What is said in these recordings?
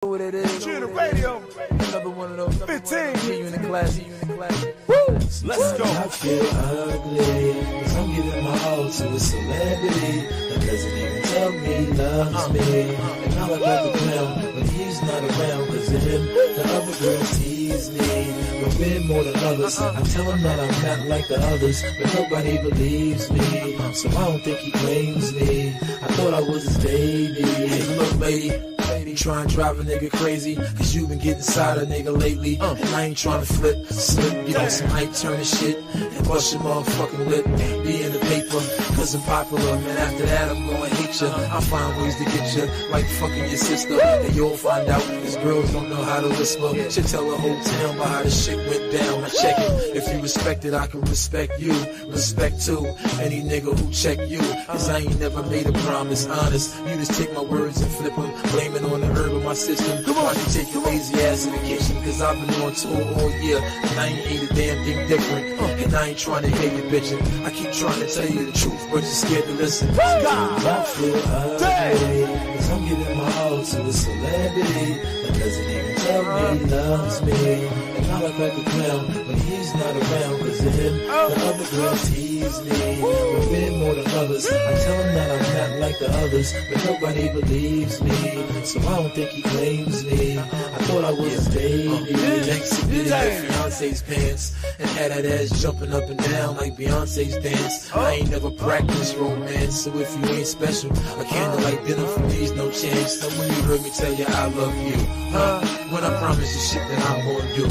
What it is. Cheer the radio. Another one of those. 15. See you in the class. Woo! Let's go. I feel ugly, cause I'm giving my all to a celebrity that doesn't even tell me he loves me. And I look like a clown when he's not around, cause of him, the other girls tease me. But we're more than lovers. I tell him that I'm not like the others, but nobody believes me. So I don't think he claims me. I thought I was his baby. Hey, look, lady. Try and drive a nigga crazy, cause you been getting inside a nigga lately. And I ain't trying to slip, get on some hype turning shit, and bust your motherfucking lip. Be in the paper, cause I'm popular, man. After that, I'm gonna hate ya. I'll find ways to get ya, like fucking your sister. And you'll find out, cause girls don't know how to whisper. Should tell the whole town about how the shit went down. I check it, if you respect it, I can respect you. Respect too, any nigga who check you, cause I ain't never made a promise, honest. You just take my words and flip them, blame it on the herb in my system. Come on, you take your lazy ass in the kitchen, cause I've been on tour all year, and I ain't ate a damn thing different. And I ain't trying to hear you bitching. I keep trying to tell you the truth, but you're scared to listen. I feel ugly, cause I'm giving my all to a celebrity that doesn't even tell me he loves me. And I look like a clown when he's not around, cause of him, the other girls tease me. But we're more than lovers. I tell him that I'm not like the others, but nobody believes me. So I don't think he claims me. I thought I was his baby. Next to Beyonce's pants, and had that ass jumping up and down like Beyonce's dance. I ain't never practiced romance, so if you ain't special, a candlelight dinner for me's no chance. So when you heard me tell you I love you, when I promise you shit that I'm gonna do,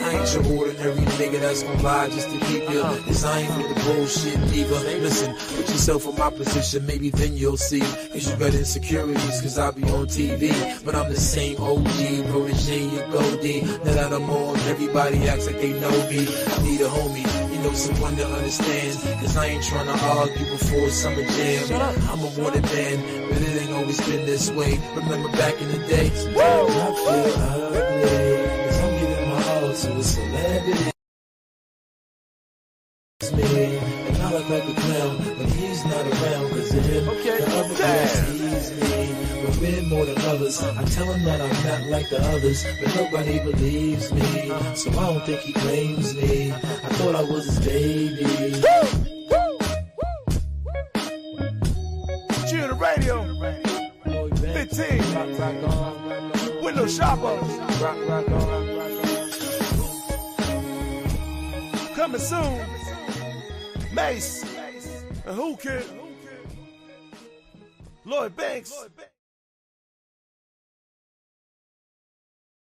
I ain't your ordinary nigga that's gonna lie just to keep you. Cause I ain't with the bullshit either. Listen, put yourself in my position, maybe then you'll see. Cause you got insecurities, cause I be on TV. But I'm the same OG, protege, you Goldie. Now that I'm on, everybody acts like they know me. I need a homie, you know, someone to understand. Cause I ain't trying to argue before summer jam. I'm a wanted man, but it ain't always been this way. Remember back in the day? I feel ugly, cause I'm giving my all to a celebrity. Me, and I look like a clown when he's not around, cause of him, the other girls tease me. But we're more than lovers. I tell him that I'm not like the others, but nobody believes me. So I don't think he claims me. I thought I was his baby. Cheer the radio. 15. Window shoppers. Coming soon. Mace. And Who Kid. Lloyd Banks.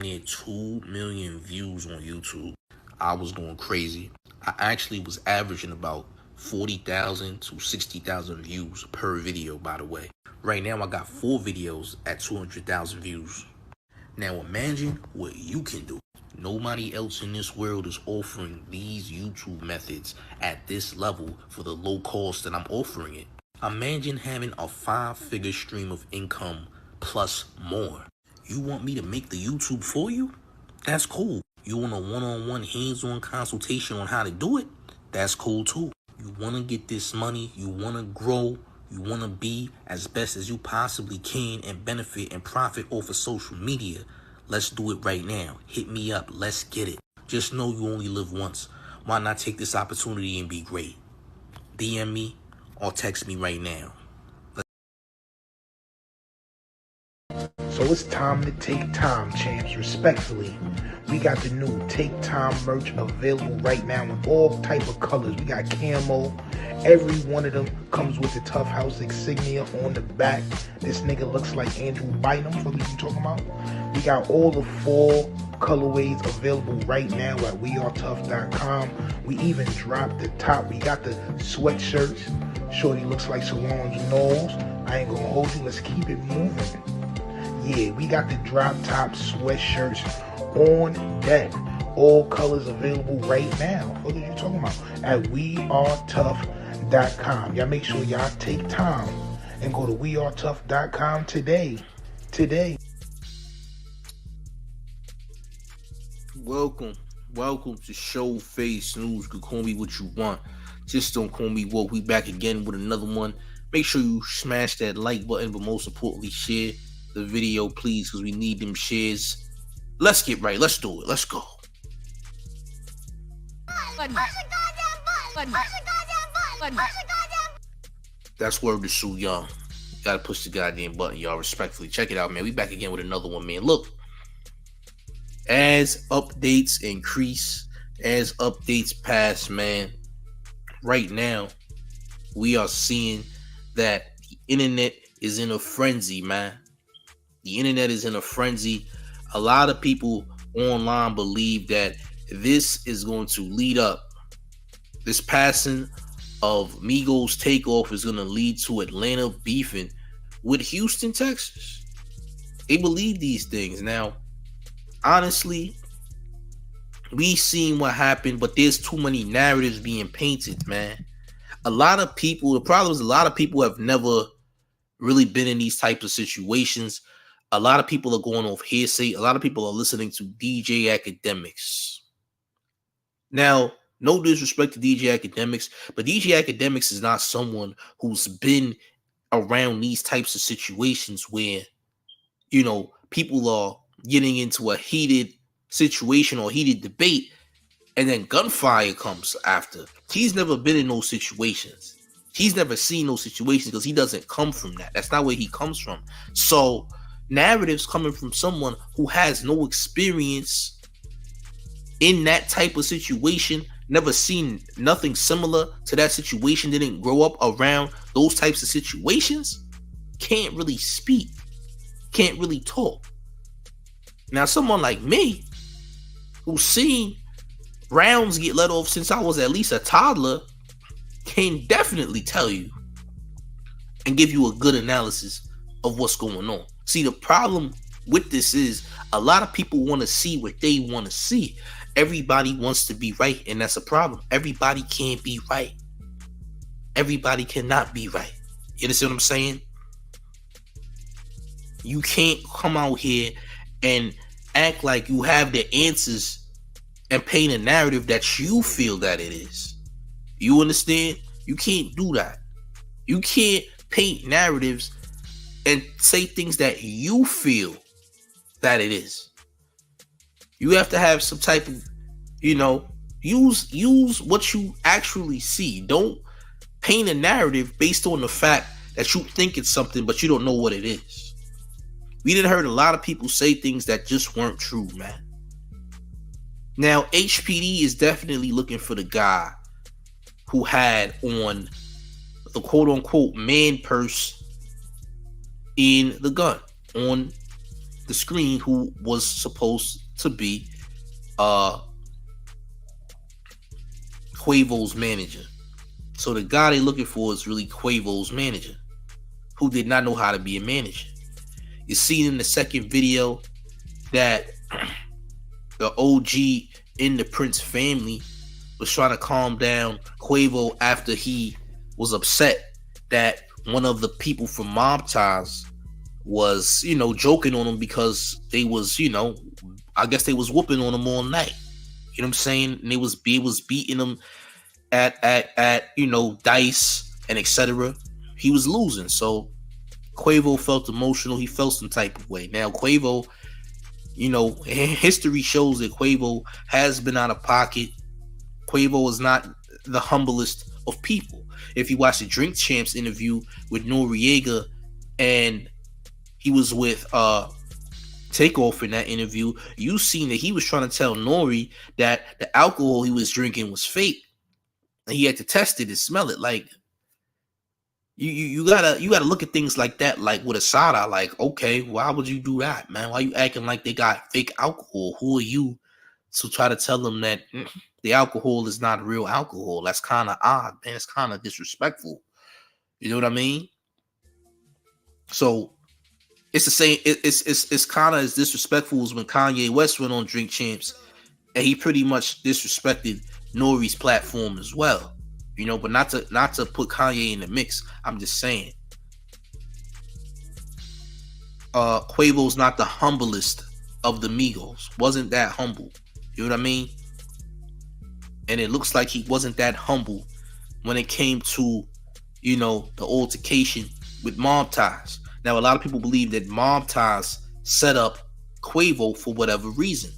Near 2 million views on YouTube. I was going crazy. I actually was averaging about 40,000 to 60,000 views per video, by the way. Right now, I got 4 videos at 200,000 views. Now imagine what you can do. Nobody else in this world is offering these YouTube methods at this level for the low cost that I'm offering it. Imagine having a 5-figure stream of income plus more. You want me to make the YouTube for you? That's cool. You want a one-on-one hands-on consultation on how to do it? That's cool too. You want to get this money, you want to grow, you want to be as best as you possibly can and benefit and profit off of social media. Let's do it right now. Hit me up. Let's get it. Just know you only live once. Why not take this opportunity and be great? DM me or text me right now. So it's time to take time, champs. Respectfully, we got the new Take Time merch available right now in all type of colors. We got camo. Every one of them comes with the Tough House insignia on the back. This nigga looks like Andrew Bynum. What are you talking about? We got all the 4 colorways available right now at wearetough.com. We even dropped the top. We got the sweatshirts. Shorty looks like Solange Knowles. I ain't gonna hold you. Let's keep it moving. Yeah, we got the drop top sweatshirts on deck. All colors available right now. What are you talking about? At wearetough.com. Y'all make sure y'all take time and go to wearetough.com today. Welcome to Showface News. You can call me what you want. Just don't call me woke. We back again with another one. Make sure you smash that like button, but most importantly, share. the video, please, because we need them shares. Let's get right. Let's do it. Let's go. That's word to Sue Young. Gotta push the goddamn button, y'all. Respectfully, check it out, man. We back again with another one, man. Look, as updates increase, as updates pass, man, right now we are seeing that the internet is in a frenzy, man. The internet is in a frenzy. A lot of people online believe that this is going to lead up. This passing of Migos Takeoff is going to lead to Atlanta beefing with Houston, Texas. They believe these things. Now, honestly, we seen what happened, but there's too many narratives being painted, man. A lot of people, the problem is a lot of people have never really been in these types of situations. A lot of people are going off hearsay. A lot of people are listening to DJ Academics. Now, no disrespect to DJ Academics, but DJ Academics is not someone who's been around these types of situations where, you know, people are getting into a heated situation or heated debate and then gunfire comes after. He's never been in those situations. He's never seen those situations because he doesn't come from that. That's not where he comes from. So narratives coming from someone who has no experience in that type of situation, never seen nothing similar to that situation, didn't grow up around those types of situations, can't really speak, can't really talk. Now, someone like me, who's seen rounds get let off since I was at least a toddler, can definitely tell you and give you a good analysis of what's going on. See, the problem with this is a lot of people want to see what they want to see. Everybody wants to be right, and that's a problem. Everybody can't be right. Everybody cannot be right. You understand what I'm saying? You can't come out here and act like you have the answers and paint a narrative that you feel that it is. You understand? You can't do that. You can't paint narratives and say things that you feel that it is. You have to have some type of, you know, use what you actually see. Don't paint a narrative based on the fact that you think it's something, but you don't know what it is. We done heard a lot of people say things that just weren't true, man. Now, HPD is definitely looking for the guy who had on the quote-unquote man purse in the gun on the screen, who was supposed to be Quavo's manager. So the guy they're looking for is really Quavo's manager, who did not know how to be a manager. You see in the second video that the OG in the Prince family was trying to calm down Quavo after he was upset that one of the people from Mob Ties was, you know, joking on him because they was, you know, I guess they was whooping on him all night. You know what I'm saying? And they was beating him at you know, dice and etc. He was losing. So Quavo felt emotional. He felt some type of way. Now Quavo, you know, history shows that Quavo has been out of pocket. Quavo is not the humblest of people. If you watch the Drink Champs interview with Noriega, and he was with Takeoff in that interview, you seen that he was trying to tell Nori that the alcohol he was drinking was fake, and he had to test it and smell it. Like, you gotta look at things like that, like with a side eye. Like, okay, why would you do that, man? Why you acting like they got fake alcohol? Who are you to try to tell them that the alcohol is not real alcohol? That's kind of odd, man. It's kind of disrespectful. You know what I mean? So it's the same. It's kind of as disrespectful as when Kanye West went on Drink Champs, and he pretty much disrespected Nori's platform as well. You know, but not to put Kanye in the mix. I'm just saying, Quavo's not the humblest of the Migos. Wasn't that humble. You know what I mean? And it looks like he wasn't that humble when it came to, you know, the altercation with Mob Ties. Now, a lot of people believe that Mob Ties set up Quavo for whatever reason.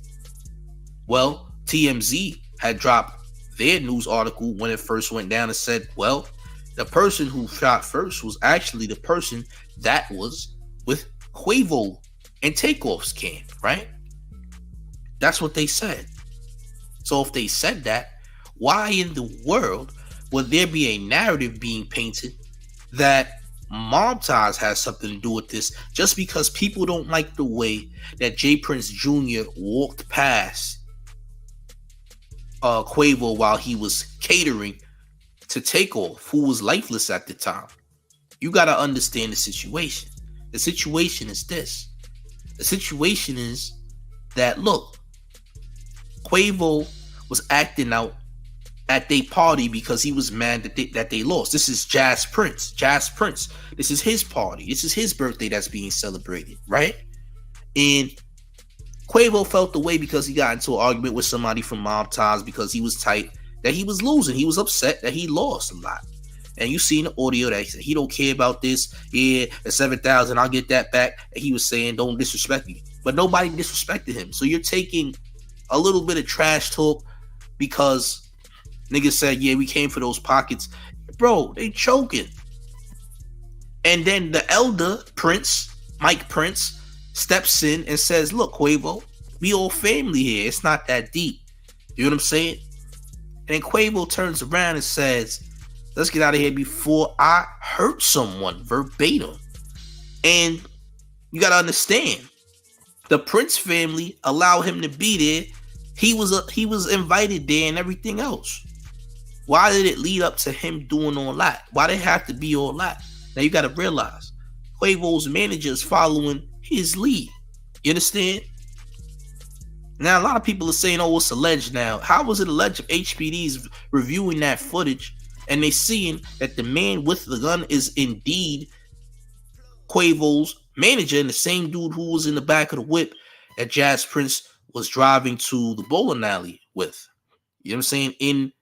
Well, TMZ had dropped their news article when it first went down and said, well, the person who shot first was actually the person that was with Quavo and Takeoff'S camp, right? That's what they said. So if they said that, why in the world would there be a narrative being painted that Mob Ties has something to do with this just because people don't like the way that J. Prince Jr. walked past Quavo while he was catering to Takeoff, who was lifeless at the time? You got to understand the situation. The situation is this. The situation is that, look, Quavo was acting out at their party because he was mad that they lost. This is Jazz Prince. This is his party. This is his birthday that's being celebrated, right? And Quavo felt the way because he got into an argument with somebody from Mob Ties because he was tight, that he was losing. He was upset that he lost a lot. And you see in the audio that he said, he don't care about this. Yeah, at 7,000, I'll get that back. And he was saying, don't disrespect me. But nobody disrespected him. So you're taking a little bit of trash talk because niggas said, yeah, we came for those pockets. Bro, they choking. And then the elder Prince, Mike Prince, steps in and says, look, Quavo, we all family here. It's not that deep. You know what I'm saying? And then Quavo turns around and says, let's get out of here before I hurt someone, verbatim. And you got to understand, the Prince family allowed him to be there. He was invited there and everything else. Why did it lead up to him doing all that? Why did it have to be all that? Now you got to realize, Quavo's manager is following his lead. You understand? Now a lot of people are saying, oh, it's alleged now. How was it alleged if HPD's reviewing that footage and they seeing that the man with the gun is indeed Quavo's manager and the same dude who was in the back of the whip that Jazz Prince was driving to the bowling alley with? You know what I'm saying?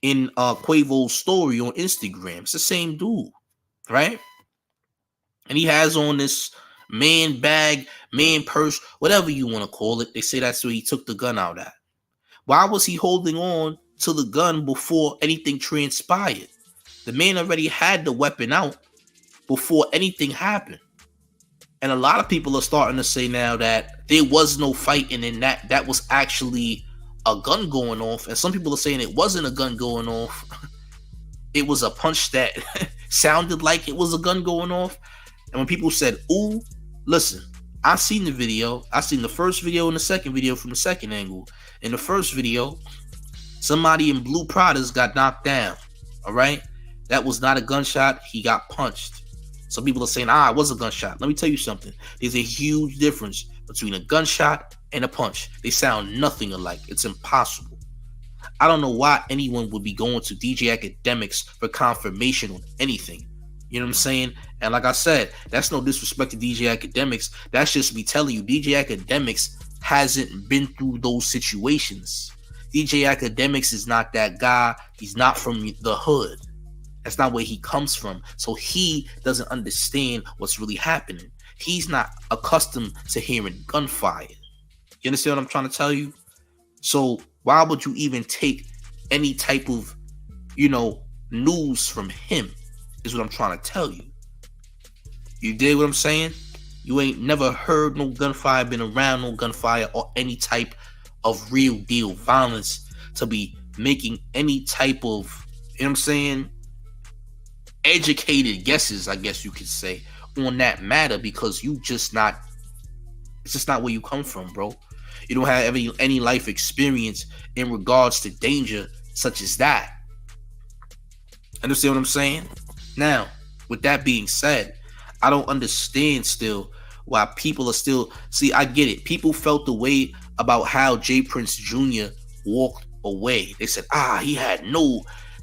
In Quavo's story on Instagram, it's the same dude, right? And he has on this man bag, man purse, whatever you want to call it. They say that's where he took the gun out at. Why was he holding on to the gun before anything transpired? The man already had the weapon out before anything happened. And a lot of people are starting to say now that there was no fighting and that was actually a gun going off. And some people are saying it wasn't a gun going off. It was a punch that sounded like it was a gun going off. And when people said, ooh, listen, I seen the video. I seen the first video and the second video from the second angle. In the first video, somebody in blue Pradas got knocked down. All right. That was not a gunshot. He got punched. Some people are saying, it was a gunshot. Let me tell you something. There's a huge difference between a gunshot and a punch. They sound nothing alike. It's impossible. I don't know why anyone would be going to DJ Academics for confirmation on anything. You know what I'm saying? And like I said, that's no disrespect to DJ Academics. That's just me telling you, DJ Academics hasn't been through those situations. DJ Academics is not that guy. He's not from the hood. That's not where he comes from. So he doesn't understand what's really happening. He's not accustomed to hearing gunfire. You understand what I'm trying to tell you? So why would you even take any type of, news from him is what I'm trying to tell you. You dig what I'm saying? You ain't never heard no gunfire, been around no gunfire or any type of real deal violence to be making any type of, educated guesses, I guess you could say, on that matter, because it's just not where you come from, bro. You don't have any life experience in regards to danger such as that. Understand what I'm saying? Now, with that being said, I don't understand still why people are still... See, I get it. People felt the way about how J. Prince Jr. walked away. They said,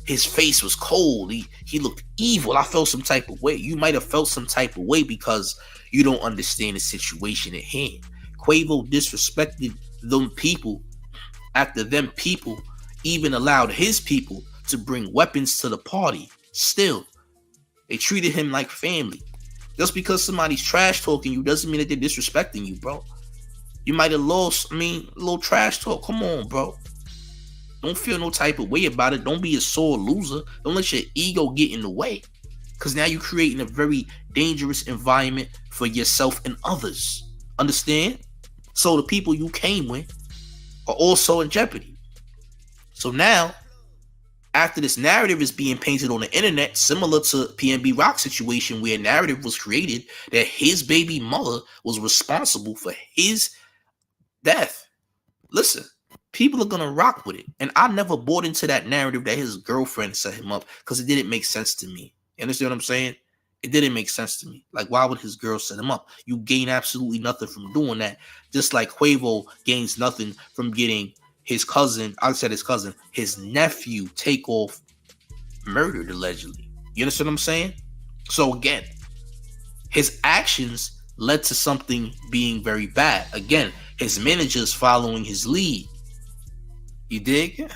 his face was cold. He looked evil. I felt some type of way. You might have felt some type of way because you don't understand the situation at hand. Quavo disrespected them people after them people even allowed his people to bring weapons to the party. Still, they treated him like family. Just because somebody's trash talking you doesn't mean that they're disrespecting you, bro. You might have lost, a little trash talk. Come on, bro. Don't feel no type of way about it. Don't be a sore loser. Don't let your ego get in the way. Because now you're creating a very dangerous environment for yourself and others. Understand? So the people you came with are also in jeopardy. So now, after this narrative is being painted on the internet, similar to PNB Rock's situation where a narrative was created that his baby mother was responsible for his death. Listen, people are going to rock with it. And I never bought into that narrative that his girlfriend set him up because it didn't make sense to me. You understand what I'm saying? It didn't make sense to me. Like, why would his girl set him up? You gain absolutely nothing from doing that. Just like Quavo gains nothing from getting his cousin, his nephew, Takeoff, murdered allegedly. You understand what I'm saying? So again, his actions led to something being very bad. Again, his manager's following his lead. You dig?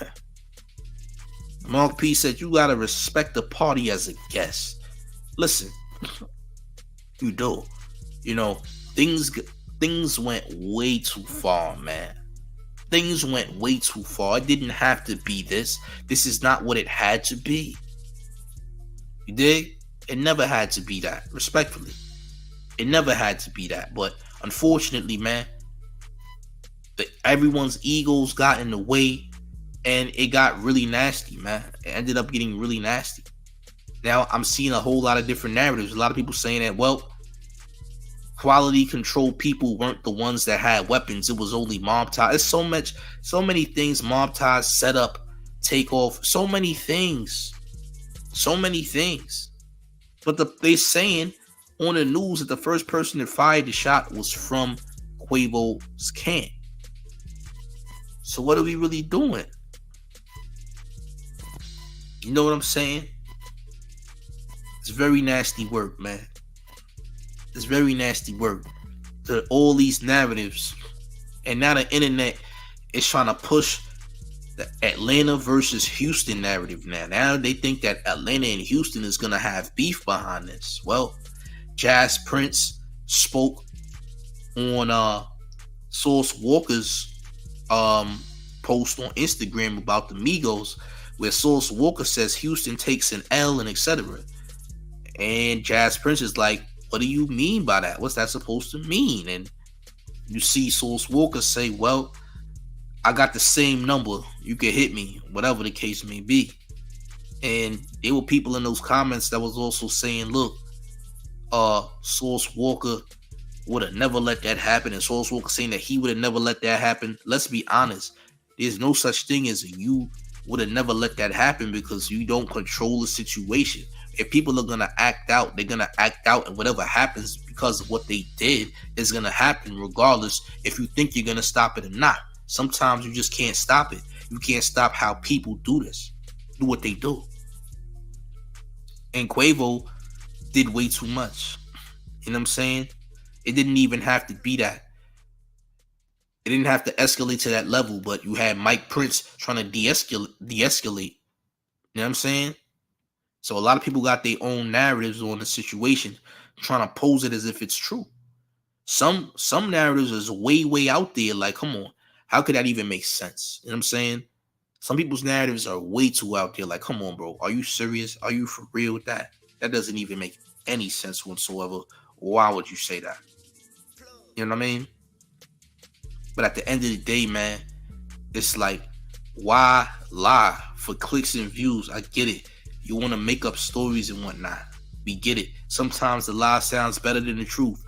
Mark P said, you gotta respect the party as a guest. Listen, you do. You know, things went way too far, man. Things went way too far. It didn't have to be this. This is not what it had to be. You dig? It never had to be that. Respectfully. It never had to be that. But unfortunately, man, everyone's egos got in the way and it got really nasty, man. It ended up getting really nasty. Now, I'm seeing a whole lot of different narratives. A lot of people saying that, well, quality control people weren't the ones that had weapons. It was only mob ties. It's so many things mob ties set up, Takeoff. So many things. But they're saying on the news that the first person that fired the shot was from Quavo's camp. So what are we really doing? You know what I'm saying? It's very nasty work, man. It's very nasty work. All these narratives. And now the internet is trying to push the Atlanta versus Houston narrative now. Now they think that Atlanta and Houston is going to have beef behind this. Well, Jazz Prince spoke on Source Walker's post on Instagram about the Migos, where Source Walker says Houston takes an L and etc. And Jazz Prince is like, what do you mean by that? What's that supposed to mean? And you see Source Walker say, well, I got the same number. You can hit me, whatever the case may be. And there were people in those comments that was also saying, look, Source Walker would have never let that happen. And Source Walker saying that he would have never let that happen. Let's be honest. There's no such thing as you would have never let that happen because you don't control the situation. If people are going to act out, they're going to act out, and whatever happens because of what they did is going to happen regardless if you think you're going to stop it or not. Sometimes you just can't stop it. You can't stop how people do what they do. And Quavo did way too much. You know what I'm saying? It didn't even have to be that. It didn't have to escalate to that level, but you had Mike Prince trying to de-escalate. You know what I'm saying? So a lot of people got their own narratives on the situation, trying to pose it as if it's true. Some narratives is way out there. Like, come on, how could that even make sense? You know what I'm saying? Some people's narratives are way too out there. Like, come on, bro, are you serious? Are you for real with that? That doesn't even make any sense whatsoever. Why would you say that? You know what I mean? But at the end of the day, man, it's like, why lie for clicks and views? I get it. You want to make up stories and whatnot. We get it. Sometimes the lie sounds better than the truth.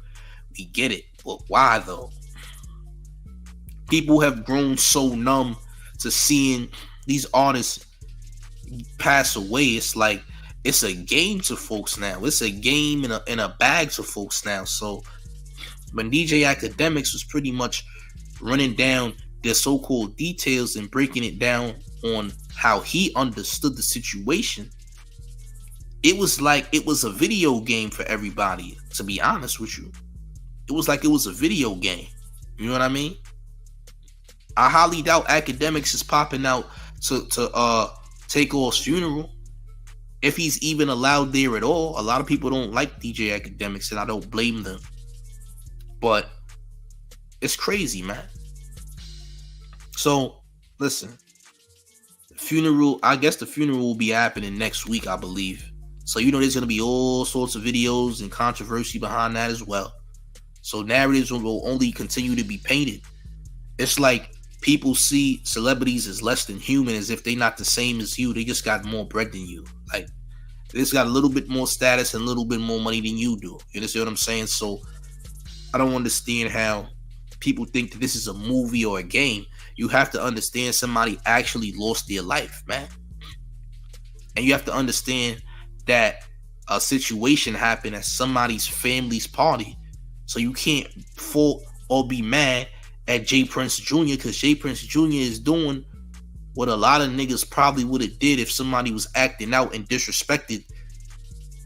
We get it. But why though? People have grown so numb to seeing these artists pass away. It's like it's a game to folks now. It's a game in a bag to folks now. So when DJ Academics was pretty much running down their so-called details and breaking it down on how he understood the situation, it was like it was a video game for everybody, to be honest with you. It was like it was a video game. You know what I mean? I highly doubt Academics is popping out to Takeoff's funeral. if he's even allowed there at all. A lot of people don't like DJ Academics, and I don't blame them. But it's crazy, man. So, listen. Funeral, I guess the funeral will be happening next week, I believe. So, there's going to be all sorts of videos and controversy behind that as well. So, narratives will only continue to be painted. It's like people see celebrities as less than human, as if they're not the same as you. They just got more bread than you. Like, they just got a little bit more status and a little bit more money than you do. You understand what I'm saying? So, I don't understand how people think that this is a movie or a game. You have to understand somebody actually lost their life, man. And you have to understand that a situation happened at somebody's family's party. So you can't fault or be mad at J. Prince Jr. because J. Prince Jr. is doing what a lot of niggas probably would have did if somebody was acting out and disrespected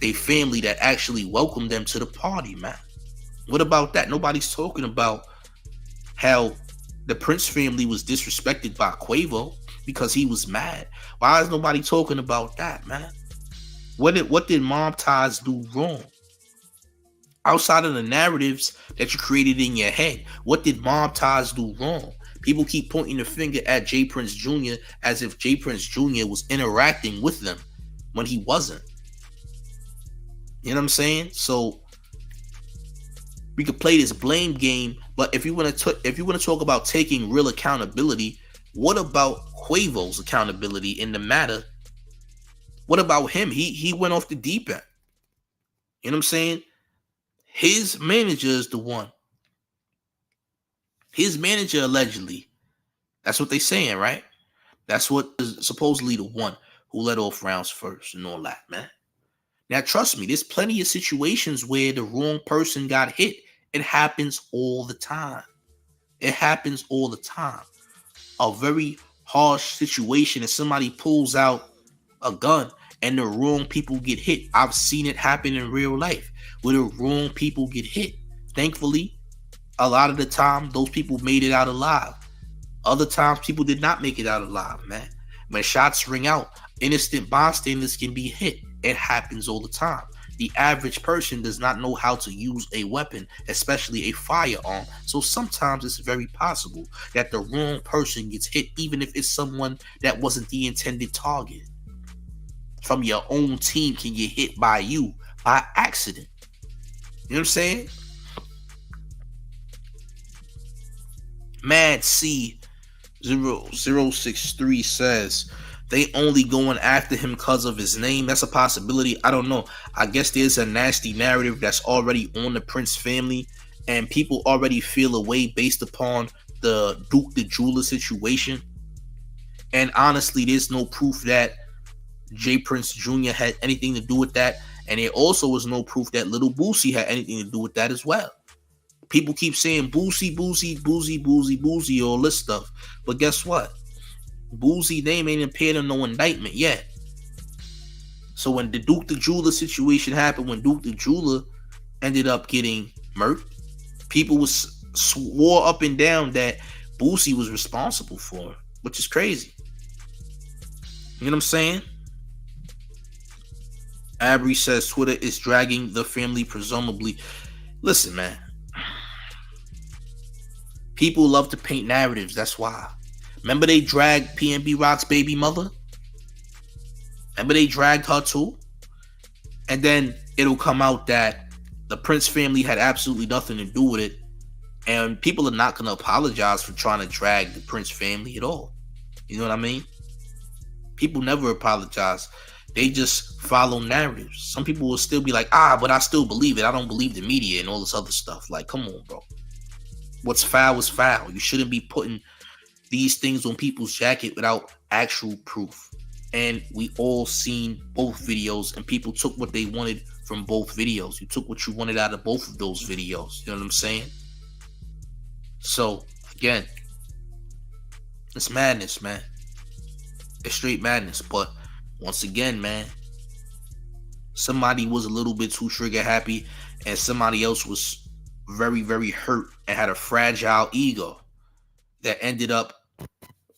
their family that actually welcomed them to the party, man. What about that? Nobody's talking about how the Prince family was disrespected by Quavo because he was mad. Why is nobody talking about that, man? What did Mom Ties do wrong? Outside of the narratives that you created in your head, what did Mom Ties do wrong? People keep pointing the finger at J. Prince Jr. as if J. Prince Jr. was interacting with them when he wasn't. You know what I'm saying? So we could play this blame game, but if you want to talk about taking real accountability, what about Quavo's accountability in the matter? What about him? He went off the deep end. You know what I'm saying? His manager is the one. His manager allegedly. That's what they saying, right? That's what is supposedly the one who let off rounds first and all that, man. Now, trust me, there's plenty of situations where the wrong person got hit. It happens all the time. It happens all the time. A very harsh situation, if somebody pulls out a gun and the wrong people get hit. I've seen it happen in real life where the wrong people get hit. Thankfully, a lot of the time, those people made it out alive. Other times, people did not make it out alive, man. When shots ring out, innocent bystanders can be hit. It happens all the time. The average person does not know how to use a weapon, especially a firearm. So sometimes it's very possible that the wrong person gets hit, even if it's someone that wasn't the intended target. From your own team can get hit by you by accident. You know what I'm saying? Mad C 0063 says they only going after him because of his name. That's a possibility. I don't know. I guess there's a nasty narrative that's already on the Prince family, and people already feel a way based upon the Duke the Jeweler situation. And honestly, there's no proof that J. Prince Jr. had anything to do with that. And there also was no proof that Little Boosie had anything to do with that as well. People keep saying Boosie, Boosie, Boosie, Boosie, Boosie, all this stuff. But guess what? Boosie name ain't appeared in no indictment yet. So when the Duke the Jeweler situation happened, when Duke the Jeweler ended up getting murked, people swore up and down that Boosie was responsible for it, which is crazy. You know what I'm saying? Abry says Twitter is dragging the family, presumably. Listen, man. People love to paint narratives. That's why. Remember they dragged PNB Rock's baby mother? Remember they dragged her too? And then it'll come out that the Prince family had absolutely nothing to do with it. And people are not going to apologize for trying to drag the Prince family at all. You know what I mean? People never apologize. They just follow narratives. Some people will still be like, but I still believe it. I don't believe the media and all this other stuff. Like, come on, bro. What's foul is foul. You shouldn't be putting these things on people's jacket without actual proof. And we all seen both videos, and people took what they wanted from both videos. You took what you wanted out of both of those videos. You know what I'm saying? So, again, it's madness, man. It's straight madness. But once again, man, somebody was a little bit too trigger happy, and somebody else was very, very hurt and had a fragile ego that ended up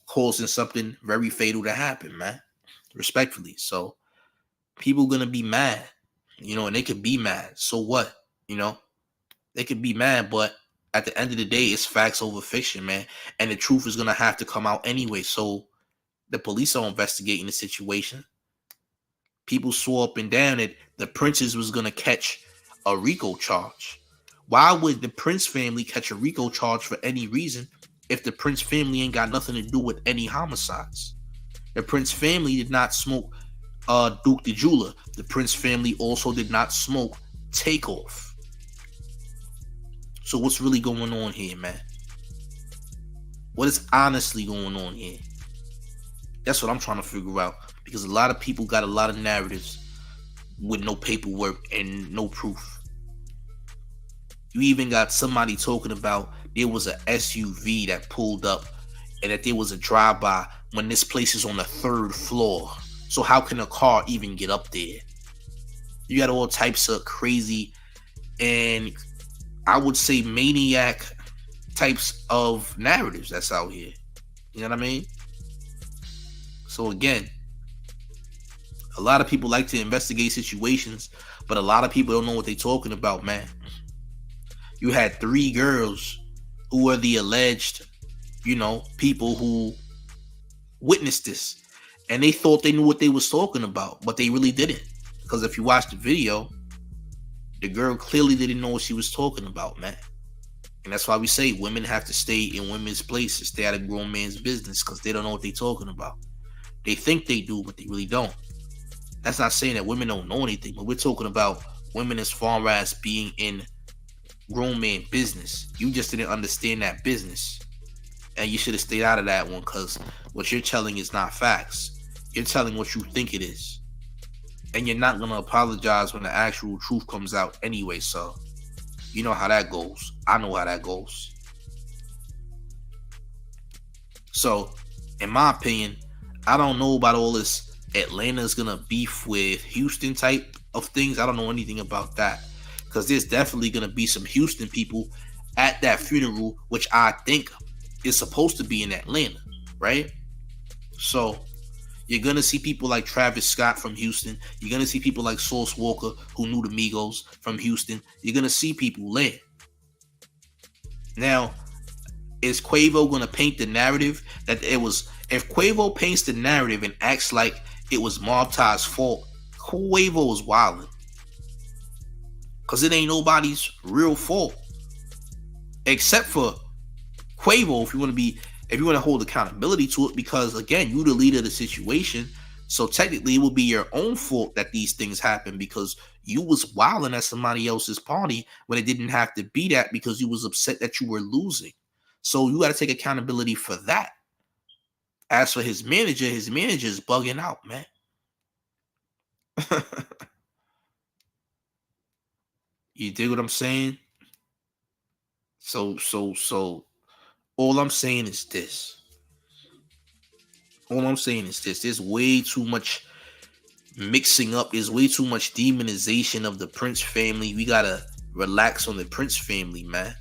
causing something very fatal to happen, man. Respectfully. So People gonna be mad, and they could be mad. So what? They could be mad, but at the end of the day, it's facts over fiction, man. And the truth is gonna have to come out anyway. So the police are investigating the situation. People swore up and down that the Princes was gonna catch a RICO charge. Why would the Prince family catch a RICO charge for any reason if the Prince family ain't got nothing to do with any homicides? The Prince family did not smoke Duke the Jeweler. The Prince family also did not smoke Takeoff. So what's really going on here, man? What is honestly going on here? That's what I'm trying to figure out. Because a lot of people got a lot of narratives with no paperwork and no proof. You even got somebody talking about there was a SUV that pulled up and that there was a drive-by when this place is on the 3rd floor. So how can a car even get up there? You got all types of crazy and I would say maniac types of narratives that's out here. You know what I mean? So again, a lot of people like to investigate situations, but a lot of people don't know what they're talking about, man. You had 3 girls who were the alleged, people who witnessed this. And they thought they knew what they was talking about, but they really didn't. Because if you watch the video, the girl clearly didn't know what she was talking about, man. And that's why we say women have to stay in women's places, stay out of grown man's business, because they don't know what they're talking about. They think they do, but they really don't. That's not saying that women don't know anything, but we're talking about women as far as being in grown man business. You just didn't understand that business. And you should have stayed out of that one, because what you're telling is not facts. You're telling what you think it is. And you're not going to apologize when the actual truth comes out anyway, so you know how that goes. I know how that goes. So, in my opinion, I don't know about all this Atlanta's going to beef with Houston type of things. I don't know anything about that. Because there's definitely going to be some Houston people at that funeral, which I think is supposed to be in Atlanta, right? So, you're going to see people like Travis Scott from Houston. You're going to see people like Sauce Walker, who knew the Migos, from Houston. You're going to see people there. Now, is Quavo going to paint the narrative that it was... If Quavo paints the narrative and acts like it was Mob Ty's fault, Quavo is wilding. Because it ain't nobody's real fault. Except for Quavo, if you want to hold accountability to it, because again, you the leader of the situation, so technically it will be your own fault that these things happen, because you was wilding at somebody else's party when it didn't have to be that, because you was upset that you were losing. So you got to take accountability for that. As for his manager is bugging out, man. You dig what I'm saying? So all I'm saying is this. There's way too much mixing up. There's way too much demonization of the Prince family. We gotta relax on the Prince family, man.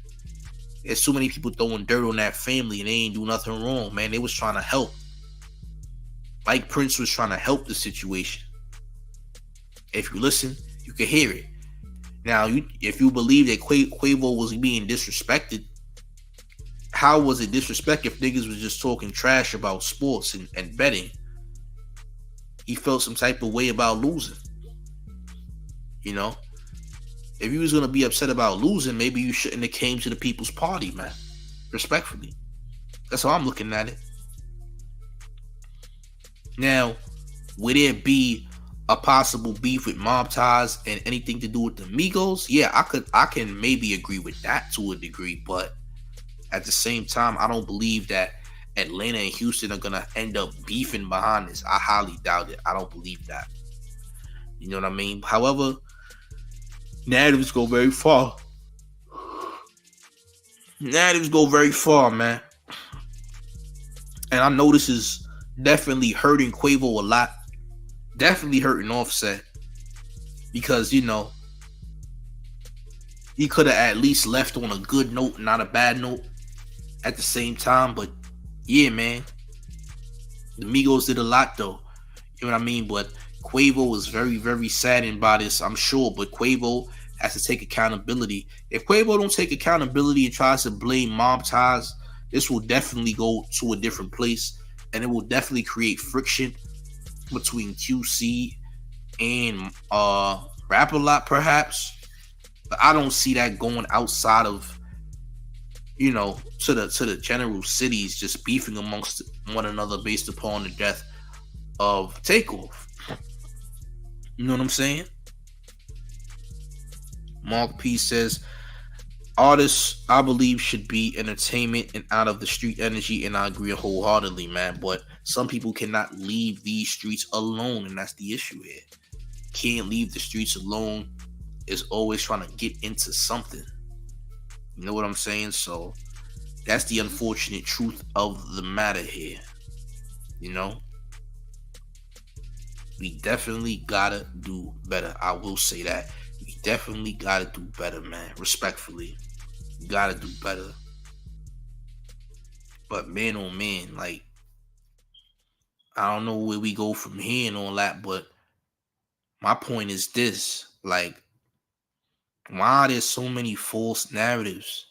There's too many people throwing dirt on that family and they ain't do nothing wrong, man. They was trying to help. Mike Prince was trying to help the situation. If you listen, you can hear it. Now, if you believe that Quavo was being disrespected, how was it disrespect if niggas was just talking trash about sports and betting? He felt some type of way about losing. If you was going to be upset about losing, maybe you shouldn't have came to the people's party, man. Respectfully. That's how I'm looking at it. Now, would there be a possible beef with Mob Ties and anything to do with the Migos? Yeah, I can maybe agree with that to a degree, but at the same time, I don't believe that Atlanta and Houston are gonna end up beefing behind this. I highly doubt it. I don't believe that. You know what I mean? However, narratives go very far. Narratives go very far, man. And I know this is definitely hurting Quavo a lot. Definitely hurting Offset. Because, he could have at least left on a good note, not a bad note at the same time. But, yeah, man. The Migos did a lot, though. You know what I mean? But Quavo is very, very saddened by this, I'm sure, but Quavo has to take accountability. If Quavo don't take accountability and tries to blame mob ties, this will definitely go to a different place, and it will definitely create friction between QC and Rap-A-Lot, perhaps. But I don't see that going outside of, you know, to the general cities just beefing amongst one another based upon the death of Takeoff. You know what I'm saying? Mark P says, artists, I believe, should be entertainment and out of the street energy, and I agree wholeheartedly, man. But some people cannot leave these streets alone, and that's the issue here. Can't leave the streets alone. Is always trying to get into something. You know what I'm saying? So that's the unfortunate truth of the matter here. You know? We definitely gotta do better. I will say that. We definitely gotta do better, man. Respectfully. We gotta do better. But man, oh man, like, I don't know where we go from here and all that, but my point is this. Like, why are there so many false narratives?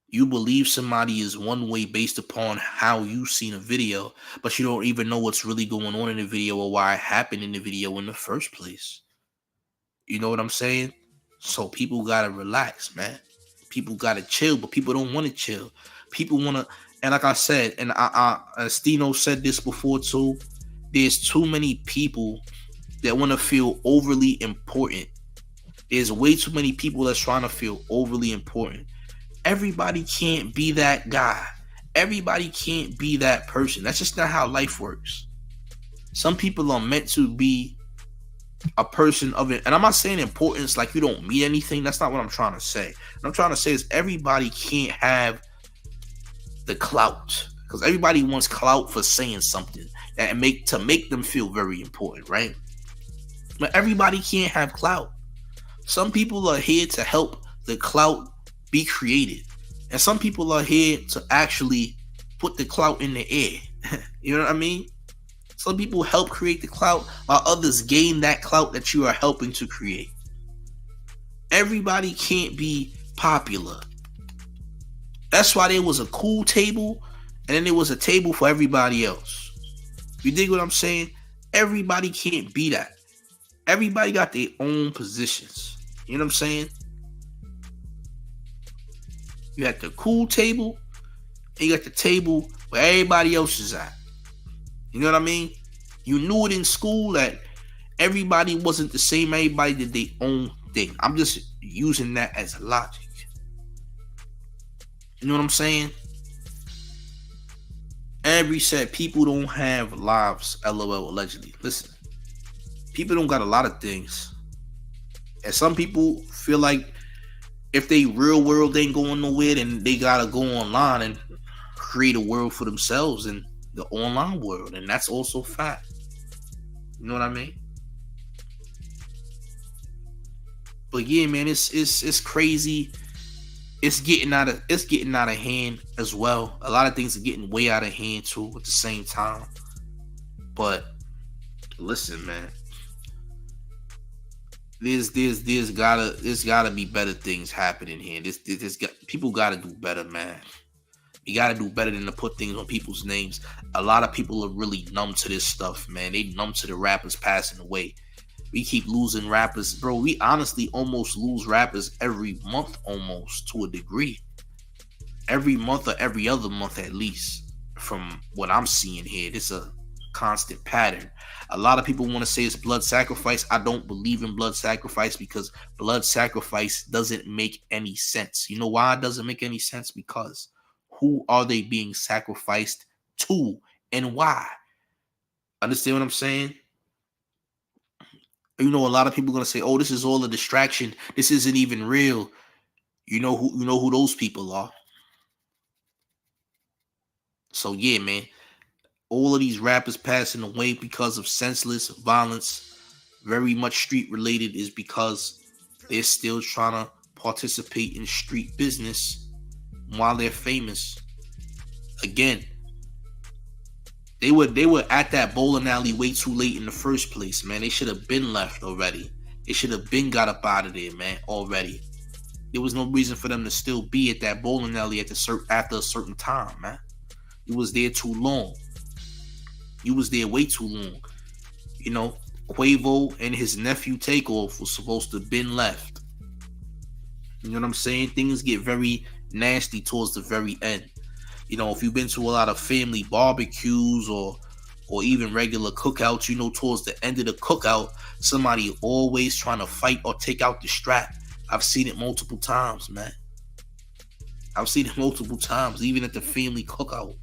You believe somebody is one way based upon how you've seen a video, but you don't even know what's really going on in the video or why it happened in the video in the first place. You know what I'm saying? So people gotta relax, man. People gotta chill, but people don't want to chill. People want to, and like I said, and Stino said this before too, there's too many people that want to feel overly important. There's way too many people that's trying to feel overly important. Everybody can't be that guy. Everybody can't be that person. That's just not how life works. Some people are meant to be a person of it. And I'm not saying importance like you don't mean anything. That's not what I'm trying to say. What I'm trying to say is everybody can't have the clout. Because everybody wants clout for saying something and make them feel very important, right? But everybody can't have clout. Some people are here to help the clout be created. And some people are here to actually put the clout in the air. You know what I mean? Some people help create the clout while others gain that clout that you are helping to create. Everybody can't be popular. That's why there was a cool table and then there was a table for everybody else. You dig what I'm saying? Everybody can't be that. Everybody got their own positions. You know what I'm saying? You got the cool table, and you got the table where everybody else is at. You know what I mean? You knew it in school that everybody wasn't the same. Everybody did their own thing. I'm just using that as logic. You know what I'm saying? Every said people don't have lives, LOL, allegedly. Listen, people don't got a lot of things. And some people feel like if they real world ain't going nowhere, then they gotta go online and create a world for themselves in the online world. And that's also fact. You know what I mean? But yeah, man, it's crazy. It's getting out of hand as well. A lot of things are getting way out of hand too at the same time. But listen, man. There's gotta be better things happening here. People gotta do better, man. You gotta do better than to put things on people's names. A lot of people are really numb to this stuff, man. They numb to the rappers passing away. We keep losing rappers, bro. We honestly almost lose rappers every month, almost to a degree. Every month or every other month at least, from what I'm seeing here. It's a constant pattern. A lot of people want to say it's blood sacrifice. I don't believe in blood sacrifice because blood sacrifice doesn't make any sense. You know why it doesn't make any sense? Because who are they being sacrificed to and why? Understand what I'm saying? You know, a lot of people are going to say, oh, this is all a distraction. This isn't even real. You know who those people are. So yeah, man. All of these rappers passing away because of senseless violence, very much street related, is because they're still trying to participate in street business while they're famous. Again, They were at that bowling alley way too late in the first place, man. They should have been left already. They should have been got up out of there, man, already. There was no reason for them to still be at that bowling alley after a certain time, man. You was there too long. You was there way too long. You know, Quavo and his nephew Takeoff was supposed to have been left. You know what I'm saying? Things get very nasty towards the very end. You know, if you've been to a lot of family barbecues or even regular cookouts, you know, towards the end of the cookout, somebody always trying to fight or take out the strap. I've seen it multiple times, man. I've seen it multiple times, even at the family cookout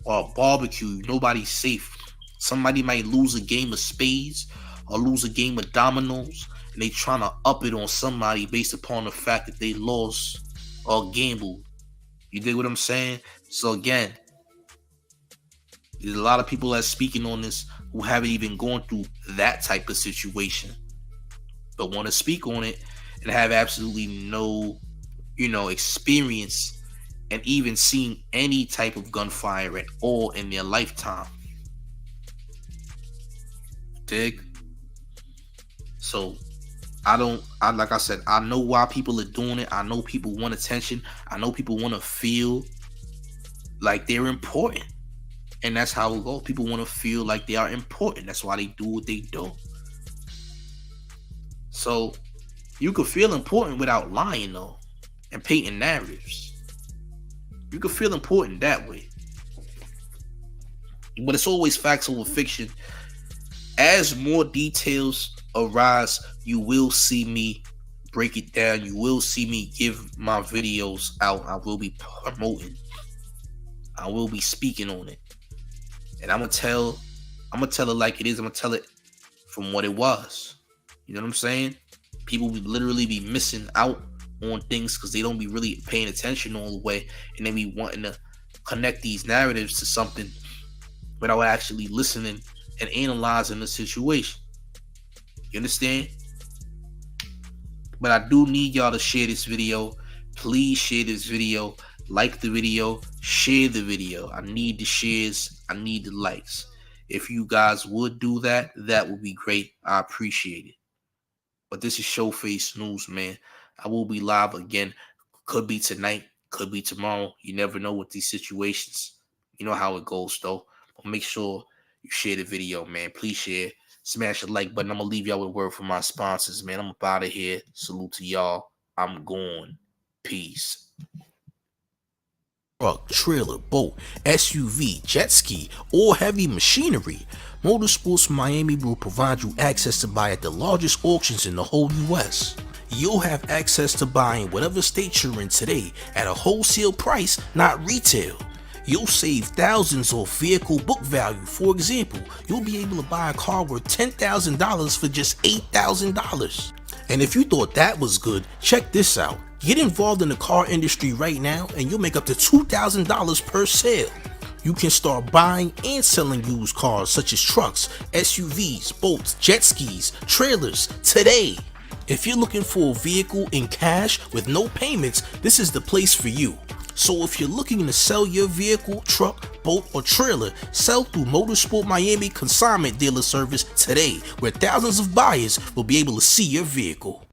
or a barbecue. Nobody's safe. Somebody might lose a game of spades or lose a game of dominoes, and they trying to up it on somebody based upon the fact that they lost or gambled. You dig what I'm saying? So again, there's a lot of people that's speaking on this who haven't even gone through that type of situation, but want to speak on it and have absolutely no, you know, experience and even seen any type of gunfire at all in their lifetime. Dig? So like I said, I know why people are doing it. I know people want attention. I know people want to feel like they're important. And that's how it goes. People want to feel like they are important. That's why they do what they do. So you could feel important without lying, though, and painting narratives. You could feel important that way. But it's always facts over fiction. As more details arise, you will see me break it down. You will see me give my videos out. I will be promoting. I will be speaking on it. And I'm gonna tell it like it is. I'm gonna tell it from what it was. You know what I'm saying? People will literally be missing out on things because they don't be really paying attention all the way, and they be wanting to connect these narratives to something without actually listening and analyzing the situation. You understand? But I do need y'all to share this video. Please share this video. Like the video. Share the video. I need the shares. I need the likes. If you guys would do that, that would be great. I appreciate it. But this is Showface News, man. I will be live again. Could be tonight. Could be tomorrow. You never know with these situations. You know how it goes, though. But make sure you share the video, man. Please share. Smash the like button. I'm going to leave y'all with a word from my sponsors, man. I'm up out of here. Salute to y'all. I'm gone. Peace. Truck, trailer, boat, SUV, jet ski, or heavy machinery, Motorsports Miami will provide you access to buy at the largest auctions in the whole US. You'll have access to buying whatever state you're in today at a wholesale price, not retail. You'll save thousands off vehicle book value. For example, you'll be able to buy a car worth $10,000 for just $8,000. And if you thought that was good, check this out. Get involved in the car industry right now and you'll make up to $2,000 per sale. You can start buying and selling used cars such as trucks, SUVs, boats, jet skis, trailers today. If you're looking for a vehicle in cash with no payments, this is the place for you. So if you're looking to sell your vehicle, truck, boat, or trailer, sell through Motorsport Miami Consignment Dealer Service today, where thousands of buyers will be able to see your vehicle.